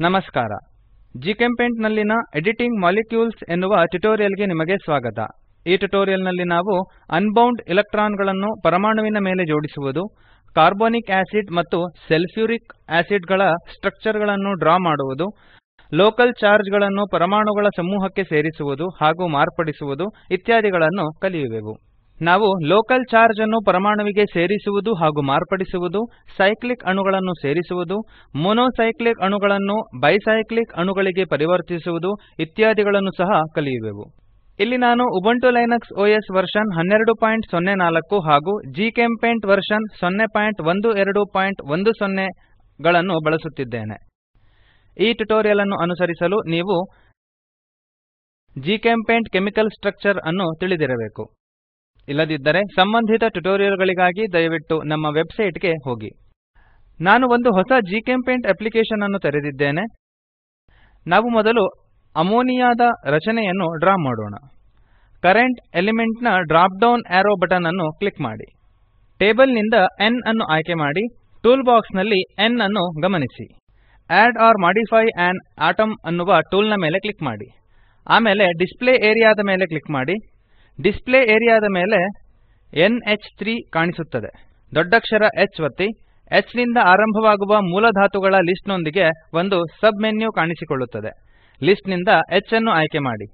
ನಮಸ್ಕಾರ. ಜಿಚೆಂಪೇಂಟ್ ನಲ್ಲಿನ editing molecules ಎನ್ನುವ ಟ್ಯುಟೋರಿಯಲ್ ಗೆ ನಿಮಗೆ ಸ್ವಾಗತ. ಈ ಟ್ಯುಟೋರಿಯಲ್ ನಲ್ಲಿ ನಾವು ಅನ್ಬೌಂಡ್ ಎಲೆಕ್ಟ್ರಾನ್ ಗಳನ್ನು ಪರಮಾಣುವಿನ ಮೇಲೆ ಜೋಡಿಸುವುದು, ಕಾರ್ಬೋನಿಕ್ ಆಸಿಡ್ ಮತ್ತು ಸಲ್ಫ್ಯೂರಿಕ್ ಆಸಿಡ್ ಗಳ ಸ್ಟ್ರಕ್ಚರ್ ಗಳನ್ನು ಡ್ರಾ ಮಾಡುವುದು, ಲೋಕಲ್ ಚಾರ್ಜ್ ಗಳನ್ನು ಪರಮಾಣುಗಳ ಸಮೂಹಕ್ಕೆ ಸೇರಿಸುವುದು ಹಾಗೂ ಮಾರ್ಪಡಿಸುವುದು ಇತ್ಯಾದಿಗಳನ್ನು ಕಲಿಯುವೆವು. ನಾವು ಲೋಕಲ್ ಚಾರ್ಜ್ ಅನ್ನು ಪರಮಾಣುವಿಗೆ ಸೇರಿಸುವುದು ಹಾಗೂ ಮಾರ್ಪಡಿಸುವುದು, ಸೈಕ್ಲಿಕ್ ಅಣುಗಳನ್ನು ಸೇರಿಸುವುದು, ಮೊನೊಸೈಕ್ಲಿಕ್ ಅಣುಗಳನ್ನು ಬೈಸೈಕ್ಲಿಕ್ ಅಣುಗಳಿಗೆ ಪರಿವರ್ತಿಸುವುದು ಇತ್ಯಾದಿಗಳನ್ನು ಸಹ ಕಲಿಯುವೆವು. ಇಲ್ಲಿ ನಾನು ಉಬುಂಟು ಲಿನಕ್ಸ್ ಒಎಸ್ ವರ್ಷನ್ 1204 ಹಾಗೂ ಜಿಚೆಂಪೇಂಟ್ ವರ್ಷನ್ 01210 ಗಳನ್ನು ಬಳಸುತ್ತಿದ್ದೇನೆ. ಈ ಟ್ಯುಟೋರಿಯಲ್ ಅನ್ನು ಅನುಸರಿಸಲು ನೀವು ಜಿಚೆಂಪೇಂಟ್ ಕೆಮಿಕಲ್ ಸ್ಟ್ರಕ್ಚರ್ ಅನ್ನು ತಿಳಿದಿರಬೇಕು. ಇಲ್ಲದಿದ್ದರೆ ಸಂಬಂಧಿತ ಟ್ಯುಟೋರಿಯಲ್ ಗಳಿಗಾಗಿ ದಯವಿಟ್ಟು ನಮ್ಮ ವೆಬ್ಸೈಟ್ ಗೆ ಹೋಗಿ. ನಾನು ಒಂದು ಹೊಸ ಜಿಚೆಂಪೇಂಟ್ ಅಪ್ಲಿಕೇಶನ್ ಅನ್ನು ತೆರೆದಿದ್ದೇನೆ. ನಾವು ಮೊದಲು ಅಮೋನಿಯಾದ ರಚನೆಯನ್ನು ಡ್ರಾ ಮಾಡೋಣ. ಕರೆಂಟ್ ಎಲಿಮೆಂಟ್ ನ ಡ್ರಾಪ್ ಡೌನ್ ಆರೋ ಬಟನ್ ಅನ್ನು ಕ್ಲಿಕ್ ಮಾಡಿ. ಟೇಬಲ್ ನಿಂದ N ಅನ್ನು ಆಯ್ಕೆ ಮಾಡಿ. ಟೂಲ್ ಬಾಕ್ಸ್ ನಲ್ಲಿ N ಅನ್ನು ಗಮನಿಸಿ. Add or modify an atom ಅನ್ನುವ ಟೂಲ್ ನ ಮೇಲೆ ಕ್ಲಿಕ್ ಮಾಡಿ. ಆಮೇಲೆ ಡಿಸ್ಪ್ಲೇ ಏರಿಯಾದ ಮೇಲೆ ಕ್ಲಿಕ್ ಮಾಡಿ. ಡಿಸ್ಪ್ಲೇ ಏರಿಯಾದ ಮೇಲೆ NH3 ಕಾಣಿಸುತ್ತದೆ. ದೊಡ್ಡಕ್ಷರ H ಒತ್ತಿ. H ನಿಂದ ಆರಂಭವಾಗುವ ಮೂಲಧಾತುಗಳ ಲಿಸ್ಟ್ ನೊಂದಿಗೆ ಒಂದು ಸಬ್ ಮೆನ್ಯು ಕಾಣಿಸಿಕೊಳ್ಳುತ್ತದೆ. ಲಿಸ್ಟ್ ನಿಂದ H ಅನ್ನು ಆಯ್ಕೆ ಮಾಡಿ.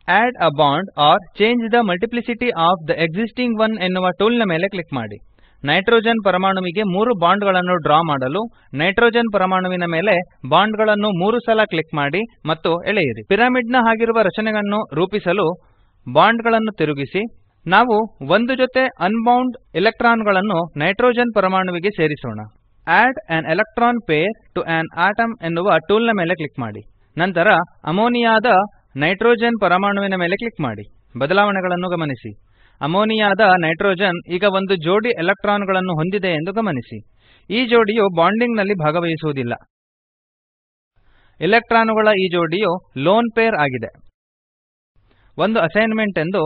Add a bond or change the multiplicity of the existing one ಎನ್ನುವ ಟೂಲ್ ನ ಮೇಲೆ ಕ್ಲಿಕ್ ಮಾಡಿ. ನೈಟ್ರೋಜನ್ ಪರಮಾಣುವಿಗೆ 3 ಬಾಂಡ್ ಗಳನ್ನು ಡ್ರಾ ಮಾಡಲು ನೈಟ್ರೋಜನ್ ಪರಮಾಣುವಿನ ಮೇಲೆ ಬಾಂಡ್ ಗಳನ್ನು 3 ಸಲ ಕ್ಲಿಕ್ ಮಾಡಿ ಮತ್ತು ಎಳೆಯಿರಿ. ಪಿರಮಿಡ್ ನ ಹಾಗಿರುವ ರಚನೆಯನ್ನು ರೂಪಿಸಲು ಬಾಂಡ್ ಗಳನ್ನು ತಿರುಗಿಸಿ. ನಾವು ಒಂದು ಜೊತೆ ಅನ್ಬೌಂಡ್ ಎಲೆಕ್ಟ್ರಾನ್ ಗಳನ್ನು ನೈಟ್ರೋಜನ್ ಪರಮಾಣುವಿಗೆ ಸೇರಿಸೋಣ. Add an electron pair to an atom ಎನ್ನುವ ಟೂಲ್ ನ ಮೇಲೆ ಕ್ಲಿಕ್ ಮಾಡಿ. ನಂತರ ಅಮೋನಿಯಾದ ನೈಟ್ರೋಜನ್ ಪರಮಾಣುವಿನ ಮೇಲೆ ಕ್ಲಿಕ್ ಮಾಡಿ. ಬದಲಾವಣೆಗಳನ್ನು ಗಮನಿಸಿ. ಅಮೋನಿಯಾದ ನೈಟ್ರೋಜನ್ ಈಗ ಒಂದು ಜೋಡಿ ಎಲೆಕ್ಟ್ರಾನ್ ಗಳನ್ನು ಹೊಂದಿದೆ ಎಂದು ಗಮನಿಸಿ. ಈ ಜೋಡಿಯು ಬಾಂಡಿಂಗ್ ನಲ್ಲಿ ಭಾಗವಹಿಸುವುದಿಲ್ಲ. ಎಲೆಕ್ಟ್ರಾನುಗಳ ಈ ಜೋಡಿಯು ಲೋನ್ ಪೇರ್ ಆಗಿದೆ. ಒಂದು ಅಸೈನ್ಮೆಂಟ್ ಎಂದು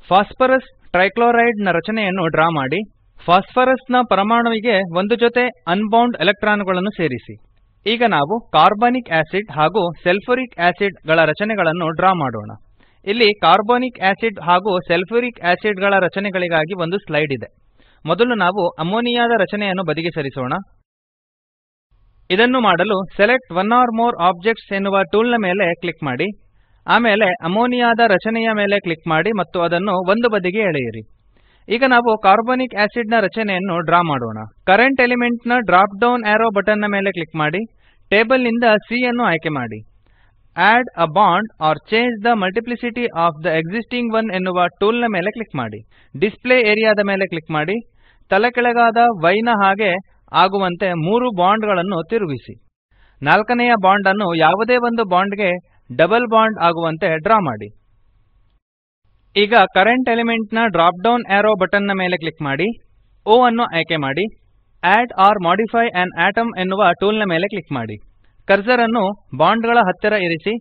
ಫಾಸ್ಫರಸ್ ಟ್ರೈಕ್ಲೋರೈಡ್ ನ ರಚನೆಯನ್ನು ಡ್ರಾ ಮಾಡಿ. ಫಾಸ್ಫರಸ್ ನ ಪರಮಾಣುವಿಗೆ ಒಂದು ಜೊತೆ ಅನ್ಬೌಂಡ್ ಎಲೆಕ್ಟ್ರಾನುಗಳನ್ನು ಸೇರಿಸಿ. ಈಗ ನಾವು ಕಾರ್ಬನಿಕ್ ಆಸಿಡ್ ಹಾಗೂ ಸಲ್ಫ್ಯೂರಿಕ್ ಆಸಿಡ್ ಗಳ ರಚನೆಗಳನ್ನು ಡ್ರಾ ಮಾಡೋಣ. ಇಲ್ಲಿ ಕಾರ್ಬೊನಿಕ್ ಆಸಿಡ್ ಹಾಗೂ ಸಲ್ಫ್ಯೂರಿಕ್ ಆಸಿಡ್ ಗಳ ರಚನೆಗಳಿಗಾಗಿ ಒಂದು ಸ್ಲೈಡ್ ಇದೆ. ಮೊದಲು ನಾವು ಅಮೋನಿಯಾದ ರಚನೆಯನ್ನು ಬದಿಗೆ ಸರಿಸೋಣ. ಇದನ್ನು ಮಾಡಲು select one or more objects ಎನ್ನುವ ಟೂಲ್ ನ ಮೇಲೆ ಕ್ಲಿಕ್ ಮಾಡಿ. ಆಮೇಲೆ ಅಮೋನಿಯಾದ ರಚನೆಯ ಮೇಲೆ ಕ್ಲಿಕ್ ಮಾಡಿ ಮತ್ತು ಅದನ್ನು ಒಂದು ಬದಿಗೆ ಎಳೆಯಿರಿ. ಈಗ ನಾವು ಕಾರ್ಬೊನಿಕ್ ಆಸಿಡ್ ನ ರಚನೆಯನ್ನು ಡ್ರಾ ಮಾಡೋಣ. ಕರೆಂಟ್ ಎಲಿಮೆಂಟ್ ನ ಡ್ರಾಪ್ ಡೌನ್ ಆರೋ ಬಟನ್ ನ ಮೇಲೆ ಕ್ಲಿಕ್ ಮಾಡಿ. ಟೇಬಲ್ ನಿಂದ C ಅನ್ನು ಆಯ್ಕೆ ಮಾಡಿ. Add a bond or change the multiplicity of the existing one ಎನ್ನುವ ಟೂಲ್ ನ ಮೇಲೆ ಕ್ಲಿಕ್ ಮಾಡಿ. ಡಿಸ್ಪ್ಲೇ ಏರಿಯಾದ ಮೇಲೆ ಕ್ಲಿಕ್ ಮಾಡಿ. ತಲೆಕೆಳಗಾದ Y ನ ಹಾಗೆ ಆಗುವಂತೆ 3 ಬಾಂಡ್ ಗಳನ್ನು ತಿರುಗಿಸಿ. ನಾಲ್ಕನೆಯ ಬಾಂಡ್ ಅನ್ನು ಯಾವುದೇ ಒಂದು ಬಾಂಡ್ ಗೆ ಡಬಲ್ ಬಾಂಡ್ ಆಗುವಂತೆ ಡ್ರಾ ಮಾಡಿ. ಈಗ ಕರೆಂಟ್ ಎಲಿಮೆಂಟ್ ನ ಡ್ರಾಪ್ ಡೌನ್ ಆರೋ ಬಟನ್ ನ ಮೇಲೆ ಕ್ಲಿಕ್ ಮಾಡಿ. O ಅನ್ನು ಆಯ್ಕೆ ಮಾಡಿ. Add or modify an atom ಎನ್ನುವ ಟೂಲ್ ನ ಮೇಲೆ ಕ್ಲಿಕ್ ಮಾಡಿ. ಕರ್ಸರ್ ಅನ್ನು ಬಾಂಡ್ ಗಳ ಹತ್ತಿರ ಇರಿಸಿ.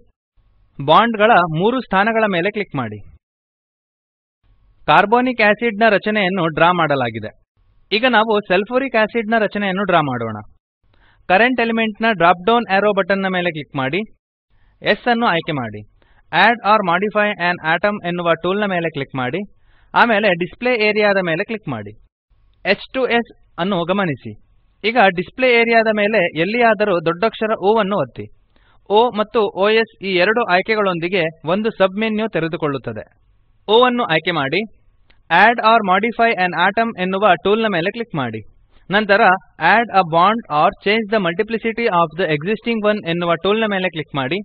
ಬಾಂಡ್ ಗಳ 3 ಸ್ಥಾನಗಳ ಮೇಲೆ ಕ್ಲಿಕ್ ಮಾಡಿ. ಕಾರ್ಬೊನಿಕ್ ಆಸಿಡ್ ನ ರಚನೆಯನ್ನು ಡ್ರಾ ಮಾಡಲಾಗಿದೆ. ಈಗ ನಾವು ಸಲ್ಫ್ಯೂರಿಕ್ ಆಸಿಡ್ ನ ರಚನೆಯನ್ನು ಡ್ರಾ ಮಾಡೋಣ. ಕರೆಂಟ್ ಎಲಿಮೆಂಟ್ ನ ಡ್ರಾಪ್ ಡೌನ್ ಆರೋ ಬಟನ್ ನ ಮೇಲೆ ಕ್ಲಿಕ್ ಮಾಡಿ. S ಅನ್ನು ಆಯ್ಕೆ ಮಾಡಿ. Add or modify an atom ಎನ್ನುವ ಟೂಲ್ ನ ಮೇಲೆ ಕ್ಲಿಕ್ ಮಾಡಿ. ಆಮೇಲೆ ಡಿಸ್ಪ್ಲೇ ಏರಿಯಾದ ಮೇಲೆ ಕ್ಲಿಕ್ ಮಾಡಿ. H2S ಅನ್ನು ಗಮನಿಸಿ. ಈಗ ಡಿಸ್ಪ್ಲೇ ಏರಿಯಾದ ಮೇಲೆ ಎಲ್ಲಿಯಾದರೂ ದೊಡ್ಡಕ್ಷರ O ಅನ್ನು ಒತ್ತಿ. O ಮತ್ತು OS ಈ ಎರಡು ಆಯ್ಕೆಗಳೊಂದಿಗೆ ಒಂದು ಸಬ್ ಮೆನ್ಯು ತೆರೆದುಕೊಳ್ಳುತ್ತದೆ. O ಅನ್ನು ಆಯ್ಕೆ ಮಾಡಿ. Add or modify an atom ಎನ್ನುವ ಟೂಲ್ ನ ಮೇಲೆ ಕ್ಲಿಕ್ ಮಾಡಿ. ನಂತರ add a bond or change the multiplicity of the existing one ಎನ್ನುವ ಟೂಲ್ ನ ಮೇಲೆ ಕ್ಲಿಕ್ ಮಾಡಿ.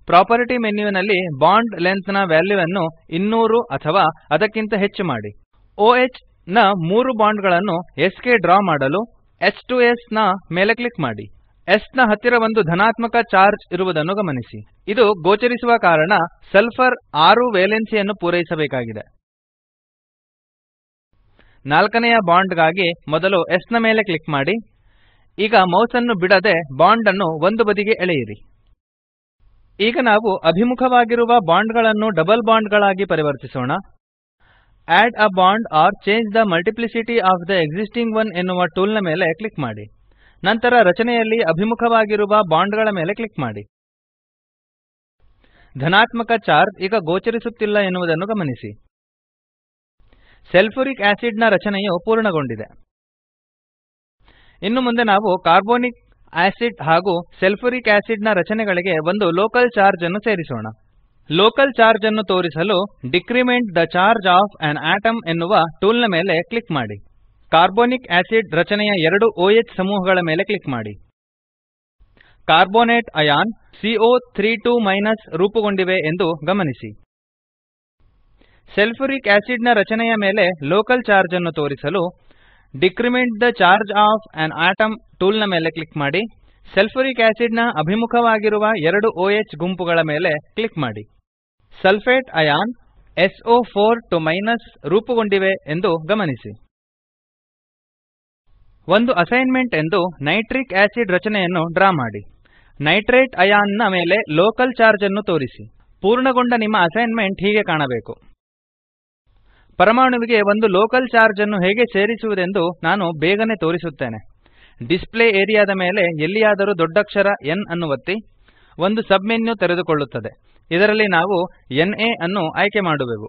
ಪ್ರಾಪರ್ಟಿ ಮೆನ್ಯುವಿನಲ್ಲಿ ಬಾಂಡ್ ಲೆಂತ್ ನ ವ್ಯಾಲ್ಯೂವನ್ನು 200 ಅಥವಾ ಅದಕ್ಕಿಂತ ಹೆಚ್ಚು ಮಾಡಿ. OH ನ 3 ಬಾಂಡ್ ಗಳನ್ನು S ಗೆ ಡ್ರಾ ಮಾಡಲು H2S ನ ಮೇಲೆ ಕ್ಲಿಕ್ ಮಾಡಿ. S ನ ಹತ್ತಿರ ಒಂದು ಧನಾತ್ಮಕ ಚಾರ್ಜ್ ಇರುವುದನ್ನು ಗಮನಿಸಿ. ಇದು ಗೋಚರಿಸುವ ಕಾರಣ ಸಲ್ಫರ್ 6 ವೇಲೆನ್ಸಿಯನ್ನು ಪೂರೈಸಬೇಕಾಗಿದೆ. ನಾಲ್ಕನೆಯ ಬಾಂಡ್ ಗಾಗಿ ಮೊದಲು S ನ ಮೇಲೆ ಕ್ಲಿಕ್ ಮಾಡಿ. ಈಗ ಮೌಸ್ ಅನ್ನು ಬಿಡದೆ ಬಾಂಡ್ ಅನ್ನು ಒಂದು ಬದಿಗೆ ಎಳೆಯಿರಿ. ಈಗ ನಾವು ಅಭಿಮುಖವಾಗಿರುವ ಬಾಂಡ್ ಗಳನ್ನು ಡಬಲ್ ಬಾಂಡ್ ಗಳಾಗಿ ಪರಿವರ್ತಿಸೋಣ. Add a bond or change the multiplicity of the existing one ಎನ್ನುವ ಟೂಲ್ ನ ಮೇಲೆ ಕ್ಲಿಕ್ ಮಾಡಿ. ನಂತರ ರಚನೆಯಲ್ಲಿ ಅಭಿಮುಖವಾಗಿರುವ ಬಾಂಡ್ಗಳ ಮೇಲೆ ಕ್ಲಿಕ್ ಮಾಡಿ. ಧನಾತ್ಮಕ ಚಾರ್ಜ್ ಈಗ ಗೋಚರಿಸುತ್ತಿಲ್ಲ ಎನ್ನುವುದನ್ನು ಗಮನಿಸಿ. ಸಲ್ಫ್ಯೂರಿಕ್ ಆಸಿಡ್ ನ ರಚನೆಯು ಪೂರ್ಣಗೊಂಡಿದೆ. ಇನ್ನು ಮುಂದೆ ನಾವು ಕಾರ್ಬೋನಿಕ್ ಆಸಿಡ್ ಹಾಗೂ ಸಲ್ಫ್ಯೂರಿಕ್ ಆಸಿಡ್ ನ ರಚನೆಗಳಿಗೆ ಒಂದು ಲೋಕಲ್ ಚಾರ್ಜ್ ಅನ್ನು ಸೇರಿಸೋಣ. ಲೋಕಲ್ ಚಾರ್ಜ್ ಅನ್ನು ತೋರಿಸಲು decrement the charge of on atom ಎನ್ನುವ ಟೂಲ್ ನ ಮೇಲೆ ಕ್ಲಿಕ್ ಮಾಡಿ. ಕಾರ್ಬೋನಿಕ್ ಆಸಿಡ್ ರಚನೆಯ ಎರಡು OH ಸಮೂಹಗಳ ಮೇಲೆ ಕ್ಲಿಕ್ ಮಾಡಿ. ಕಾರ್ಬೋನೇಟ್ ಅಯಾನ್ CO32- ರೂಪುಗೊಂಡಿವೆ ಎಂದು ಗಮನಿಸಿ. ಸಲ್ಫ್ಯೂರಿಕ್ ಆಸಿಡ್ ನ ರಚನೆಯ ಮೇಲೆ ಲೋಕಲ್ ಚಾರ್ಜ್ ಅನ್ನು ತೋರಿಸಲು decrement the charge of on atom tool ನ ಮೇಲೆ ಕ್ಲಿಕ್ ಮಾಡಿ. ಸಲ್ಫ್ಯೂರಿಕ್ ಆಸಿಡ್ ನ ಅಭಿಮುಖವಾಗಿರುವ ಎರಡು OH ಗುಂಪುಗಳ ಮೇಲೆ ಕ್ಲಿಕ್ ಮಾಡಿ. ಸಲ್ಫೇಟ್ ಅಯಾನ್ SO4 ರೂಪುಗೊಂಡಿವೆ ಎಂದು ಗಮನಿಸಿ. ಒಂದು ಅಸೈನ್ಮೆಂಟ್ ಎಂದು ನೈಟ್ರಿಕ್ ಆಸಿಡ್ ರಚನೆಯನ್ನು ಡ್ರಾ ಮಾಡಿ. ನೈಟ್ರೇಟ್ ಅಯಾನ್ ನ ಮೇಲೆ ಲೋಕಲ್ ಚಾರ್ಜ್ ಅನ್ನು ತೋರಿಸಿ. ಪೂರ್ಣಗೊಂಡ ನಿಮ್ಮ ಅಸೈನ್ಮೆಂಟ್ ಹೀಗೆ ಕಾಣಬೇಕು. ಪರಮಾಣುವಿಗೆ ಒಂದು ಲೋಕಲ್ ಚಾರ್ಜ್ ಅನ್ನು ಹೇಗೆ ಸೇರಿಸುವುದೆಂದು ನಾನು ಬೇಗನೆ ತೋರಿಸುತ್ತೇನೆ. ಡಿಸ್ಪ್ಲೇ ಏರಿಯಾದ ಮೇಲೆ ಎಲ್ಲಿಯಾದರೂ ದೊಡ್ಡಕ್ಷರ N ಅನ್ನು ಒತ್ತಿ. ಒಂದು ಸಬ್ ಮೆನ್ಯು ತೆರೆದುಕೊಳ್ಳುತ್ತದೆ. ಇದರಲ್ಲಿ ನಾವು Na ಅನ್ನು ಆಯ್ಕೆ ಮಾಡುವೆವು.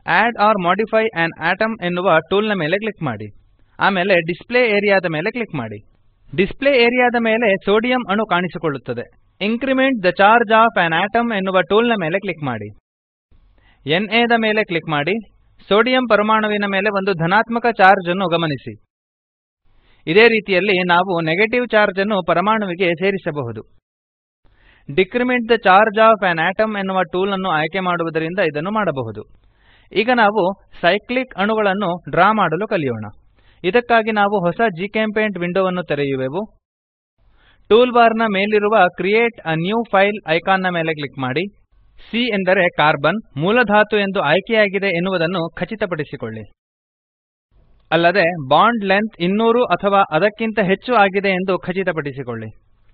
Add or modify an atom ಎನ್ನುವ ಟೂಲ್ ನ ಮೇಲೆ ಕ್ಲಿಕ್ ಮಾಡಿ. ಆಮೇಲೆ ಡಿಸ್ಪ್ಲೇ ಏರಿಯಾದ ಮೇಲೆ ಕ್ಲಿಕ್ ಮಾಡಿ. ಡಿಸ್ಪ್ಲೇ ಏರಿಯಾದ ಮೇಲೆ ಸೋಡಿಯಂ ಅಣು ಕಾಣಿಸಿಕೊಳ್ಳುತ್ತದೆ. Increment the charge of on atom ಎನ್ನುವ ಟೂಲ್ ನ ಮೇಲೆ ಕ್ಲಿಕ್ ಮಾಡಿ. Na ದ ಮೇಲೆ ಕ್ಲಿಕ್ ಮಾಡಿ. ಸೋಡಿಯಂ ಪರಮಾಣುವಿನ ಮೇಲೆ ಒಂದು ಧನಾತ್ಮಕ ಚಾರ್ಜ್ ಅನ್ನು ಗಮನಿಸಿ. ಇದೇ ರೀತಿಯಲ್ಲಿ ನಾವು ನೆಗೆಟಿವ್ ಚಾರ್ಜ್ ಅನ್ನು ಪರಮಾಣುವಿಗೆ ಸೇರಿಸಬಹುದು. Decrement the charge of on atom ಎನ್ನುವ ಟೂಲ್ ಅನ್ನು ಆಯ್ಕೆ ಮಾಡುವುದರಿಂದ ಇದನ್ನು ಮಾಡಬಹುದು. ಈಗ ನಾವು ಸೈಕ್ಲಿಕ್ ಅಣುಗಳನ್ನು ಡ್ರಾ ಮಾಡಲು ಕಲಿಯೋಣ. ಇದಕ್ಕಾಗಿ ನಾವು ಹೊಸ ಜಿಚೆಂಪೇಂಟ್ ವಿಂಡೋವನ್ನು ತೆರೆಯುವೆವು. ಟೂಲ್ ಬಾರ್ ನ ಮೇಲಿರುವ create a new file icon ನ ಮೇಲೆ ಕ್ಲಿಕ್ ಮಾಡಿ. C ಎಂದರೆ ಕಾರ್ಬನ್, ಮೂಲಧಾತು ಎಂದು ಆಯ್ಕೆಯಾಗಿದೆ ಎನ್ನುವುದನ್ನು ಖಚಿತಪಡಿಸಿಕೊಳ್ಳಿ. ಅಲ್ಲದೆ ಬಾಂಡ್ ಲೆಂಥ್ 200 ಅಥವಾ ಅದಕ್ಕಿಂತ ಹೆಚ್ಚು ಆಗಿದೆ ಎಂದು ಖಚಿತಪಡಿಸಿಕೊಳ್ಳಿ.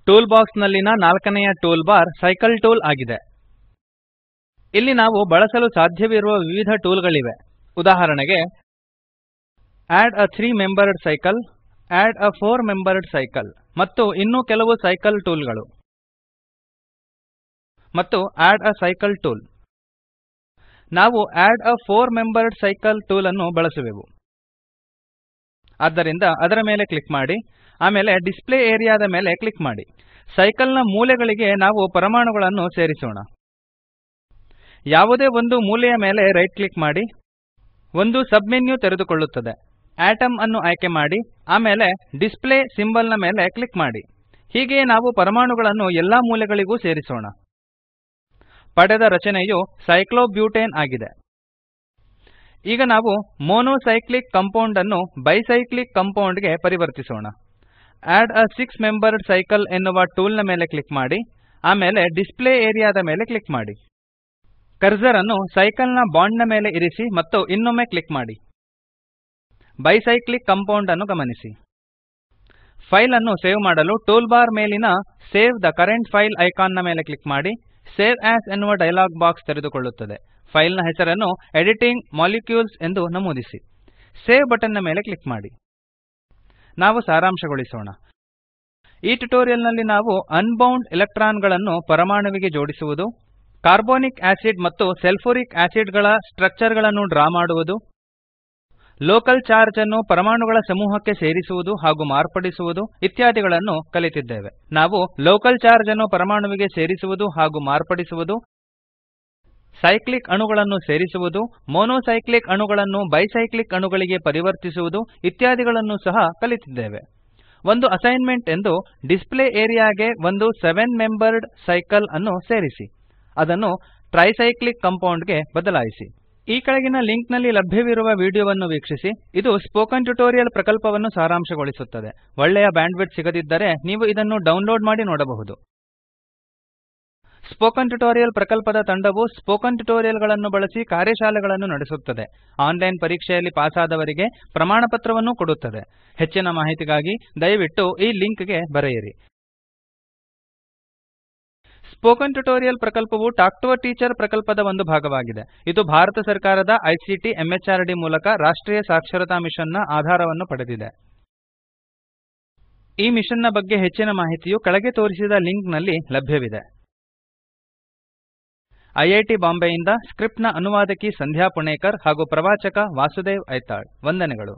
ಟೂಲ್ ಬಾಕ್ಸ್ ನಲ್ಲಿನ ನಾಲ್ಕನೆಯ ಟೂಲ್ ಬಾರ್ ಸೈಕಲ್ ಟೂಲ್ ಆಗಿದೆ. ಇಲ್ಲಿ ನಾವು ಬಳಸಲು ಸಾಧ್ಯವಿರುವ ವಿವಿಧ ಟೂಲ್ ಗಳಿವೆ. ಉದಾಹರಣೆಗೆ ಆಡ್ ಅ 3-ಮೆಂಬರ್ಡ್ ಸೈಕಲ್, ಆಡ್ ಅ 4-ಮೆಂಬರ್ಡ್ ಸೈಕಲ್ ಮತ್ತು ಇನ್ನೂ ಕೆಲವು ಸೈಕಲ್ ಟೂಲ್ ಗಳು ಮತ್ತು ಆಡ್ ಅ ಸೈಕಲ್ ಟೂಲ್. ನಾವು ಆಡ್ ಅ 4-ಮೆಂಬರ್ಡ್ ಸೈಕಲ್ ಟೂಲ್ ಅನ್ನು ಬಳಸುವೆವು. ಆದ್ದರಿಂದ ಅದರ ಮೇಲೆ ಕ್ಲಿಕ್ ಮಾಡಿ. ಆಮೇಲೆ ಡಿಸ್ಪ್ಲೇ ಏರಿಯಾದ ಮೇಲೆ ಕ್ಲಿಕ್ ಮಾಡಿ. ಸೈಕಲ್ ನ ಮೂಲೆಗಳಿಗೆ ನಾವು ಪರಮಾಣುಗಳನ್ನು ಸೇರಿಸೋಣ. ಯಾವುದೇ ಒಂದು ಮೂಲೆಯ ಮೇಲೆ ರೈಟ್ ಕ್ಲಿಕ್ ಮಾಡಿ. ಒಂದು ಸಬ್ ಮೆನ್ಯು ತೆರೆದುಕೊಳ್ಳುತ್ತದೆ. ಆಟಮ್ ಅನ್ನು ಆಯ್ಕೆ ಮಾಡಿ. ಆಮೇಲೆ ಡಿಸ್ಪ್ಲೇ ಸಿಂಬಲ್ ನ ಮೇಲೆ ಕ್ಲಿಕ್ ಮಾಡಿ. ಹೀಗೆಯೇ ನಾವು ಪರಮಾಣುಗಳನ್ನು ಎಲ್ಲಾ ಮೂಲೆಗಳಿಗೂ ಸೇರಿಸೋಣ. ಪಡೆದ ರಚನೆಯು ಸೈಕ್ಲೋಬ್ಯೂಟೇನ್ ಆಗಿದೆ. ಈಗ ನಾವು ಮೊನೊಸೈಕ್ಲಿಕ್ ಕಂಪೌಂಡ್ ಅನ್ನು ಬೈಸೈಕ್ಲಿಕ್ ಕಂಪೌಂಡ್ ಗೆ ಪರಿವರ್ತಿಸೋಣ. ಆಡ್ ಅ 6-ಮೆಂಬರ್ಡ್ ಸೈಕಲ್ ಎನ್ನುವ ಟೂಲ್ ನ ಮೇಲೆ ಕ್ಲಿಕ್ ಮಾಡಿ. ಆಮೇಲೆ ಡಿಸ್ಪ್ಲೇ ಏರಿಯಾದ ಮೇಲೆ ಕ್ಲಿಕ್ ಮಾಡಿ. ಕರ್ಸರ್ ಅನ್ನು ಸೈಕಲ್ ನ ಬಾಂಡ್ ನ ಮೇಲೆ ಇರಿಸಿ ಮತ್ತು ಇನ್ನೊಮ್ಮೆ ಕ್ಲಿಕ್ ಮಾಡಿ. ಬೈಸೈಕ್ಲಿಕ್ ಕಂಪೌಂಡ್ ಅನ್ನು ಗಮನಿಸಿ. ಫೈಲ್ ಅನ್ನು ಸೇವ್ ಮಾಡಲು ಟೂಲ್ ಬಾರ್ ಮೇಲಿನ save the current file icon ನ ಮೇಲೆ ಕ್ಲಿಕ್ ಮಾಡಿ. ಸೇವ್ ಆಸ್ ಎನ್ನುವ ಡಯಲಾಗ್ ಬಾಕ್ಸ್ ತೆರೆದುಕೊಳ್ಳುತ್ತದೆ. ಫೈಲ್ ನ ಹೆಸರನ್ನು ಎಡಿಟಿಂಗ್ ಮಾಲಿಕ್ಯೂಲ್ಸ್ ಎಂದು ನಮೂದಿಸಿ. ಸೇವ್ ಬಟನ್ ನ ಮೇಲೆ ಕ್ಲಿಕ್ ಮಾಡಿ. ನಾವು ಸಾರಾಂಶಗೊಳಿಸೋಣ. ಈ ಟ್ಯುಟೋರಿಯಲ್ ನಲ್ಲಿ ನಾವು ಅನ್ಬೌಂಡ್ ಎಲೆಕ್ಟ್ರಾನ್ ಗಳನ್ನು ಪರಮಾಣುವಿಗೆ ಜೋಡಿಸುವುದು, ಕಾರ್ಬೋನಿಕ್ ಆಸಿಡ್ ಮತ್ತು ಸಲ್ಫ್ಯೂರಿಕ್ ಆಸಿಡ್ ಗಳ ಸ್ಟ್ರಕ್ಚರ್ ಗಳನ್ನು ಡ್ರಾ ಮಾಡುವುದು, ಲೋಕಲ್ ಚಾರ್ಜ್ ಅನ್ನು ಪರಮಾಣುಗಳ ಸಮೂಹಕ್ಕೆ ಸೇರಿಸುವುದು ಹಾಗೂ ಮಾರ್ಪಡಿಸುವುದು ಇತ್ಯಾದಿಗಳನ್ನು ಕಲಿತಿದ್ದೇವೆ. ನಾವು ಲೋಕಲ್ ಚಾರ್ಜ್ ಅನ್ನು ಪರಮಾಣುವಿಗೆ ಸೇರಿಸುವುದು ಹಾಗೂ ಮಾರ್ಪಡಿಸುವುದು, ಸೈಕ್ಲಿಕ್ ಅಣುಗಳನ್ನು ಸೇರಿಸುವುದು, ಮೊನೊಸೈಕ್ಲಿಕ್ ಅಣುಗಳನ್ನು ಬೈಸೈಕ್ಲಿಕ್ ಅಣುಗಳಿಗೆ ಪರಿವರ್ತಿಸುವುದು ಇತ್ಯಾದಿಗಳನ್ನು ಸಹ ಕಲಿತಿದ್ದೇವೆ. ಒಂದು ಅಸೈನ್ಮೆಂಟ್ ಎಂದು ಡಿಸ್ಪ್ಲೇ ಏರಿಯಾಗೆ ಒಂದು 7-ಮೆಂಬರ್ಡ್ ಸೈಕಲ್ ಅನ್ನು ಸೇರಿಸಿ. ಅದನ್ನು ಟ್ರೈಸೈಕ್ಲಿಕ್ ಕಂಪೌಂಡ್ ಗೆ ಬದಲಾಯಿಸಿ. ಈ ಕೆಳಗಿನ ಲಿಂಕ್ ನಲ್ಲಿ ಲಭ್ಯವಿರುವ ವಿಡಿಯೋವನ್ನು ವೀಕ್ಷಿಸಿ. ಇದು ಸ್ಪೋಕನ್ ಟ್ಯುಟೋರಿಯಲ್ ಪ್ರಕಲ್ಪವನ್ನು ಸಾರಾಂಶಗೊಳಿಸುತ್ತದೆ. ಒಳ್ಳೆಯ ಬ್ಯಾಂಡ್ವಿಡ್ತ್ ಸಿಗದಿದ್ದರೆ ನೀವು ಇದನ್ನು ಡೌನ್ಲೋಡ್ ಮಾಡಿ ನೋಡಬಹುದು. ಸ್ಪೋಕನ್ ಟ್ಯುಟೋರಿಯಲ್ ಪ್ರಕಲ್ಪದ ತಂಡವು ಸ್ಪೋಕನ್ ಟ್ಯುಟೋರಿಯಲ್ ಗಳನ್ನು ಬಳಸಿ ಕಾರ್ಯಶಾಲೆಗಳನ್ನು ನಡೆಸುತ್ತದೆ. ಆನ್ಲೈನ್ ಪರೀಕ್ಷೆಯಲ್ಲಿ ಪಾಸಾದವರಿಗೆ ಪ್ರಮಾಣಪತ್ರವನ್ನೂ ಕೊಡುತ್ತದೆ. ಹೆಚ್ಚಿನ ಮಾಹಿತಿಗಾಗಿ ದಯವಿಟ್ಟು ಈ ಲಿಂಕ್ ಗೆ ಬರೆಯಿರಿ. ಸ್ಪೋಕನ್ ಟ್ಯುಟೋರಿಯಲ್ ಪ್ರಕಲ್ಪವು ಟಾಕ್ ಟು ಅ ಟೀಚರ್ ಪ್ರಕಲ್ಪದ ಒಂದು ಭಾಗವಾಗಿದೆ. ಇದು ಭಾರತ ಸರ್ಕಾರದ ಐಸಿಟಿ ಎಂಎಚಆರ್ಡಿ ಮೂಲಕ ರಾಷ್ಟ್ರೀಯ ಸಾಕ್ಷರತಾ ಮಿಷನ್ ನ ಆಧಾರವನ್ನು ಪಡೆದಿದೆ. ಈ ಮಿಷನ್ ನ ಬಗ್ಗೆ ಹೆಚ್ಚಿನ ಮಾಹಿತಿಯು ಕೆಳಗೆ ತೋರಿಸಿದ ಲಿಂಕ್ ನಲ್ಲಿ ಲಭ್ಯವಿದೆ. ಐಐಟಿ ಬಾಂಬೆಯಿಂದ ಸ್ಕ್ರಿಪ್ಟ್ ನ ಅನುವಾದಕಿ ಸಂಧ್ಯಾ ಪುಣೇಕರ್ ಹಾಗೂ ಪ್ರವಾಚಕ ವಾಸುದೇವ್ ಐತಾಳ್ ವಂದನೆಗಳು.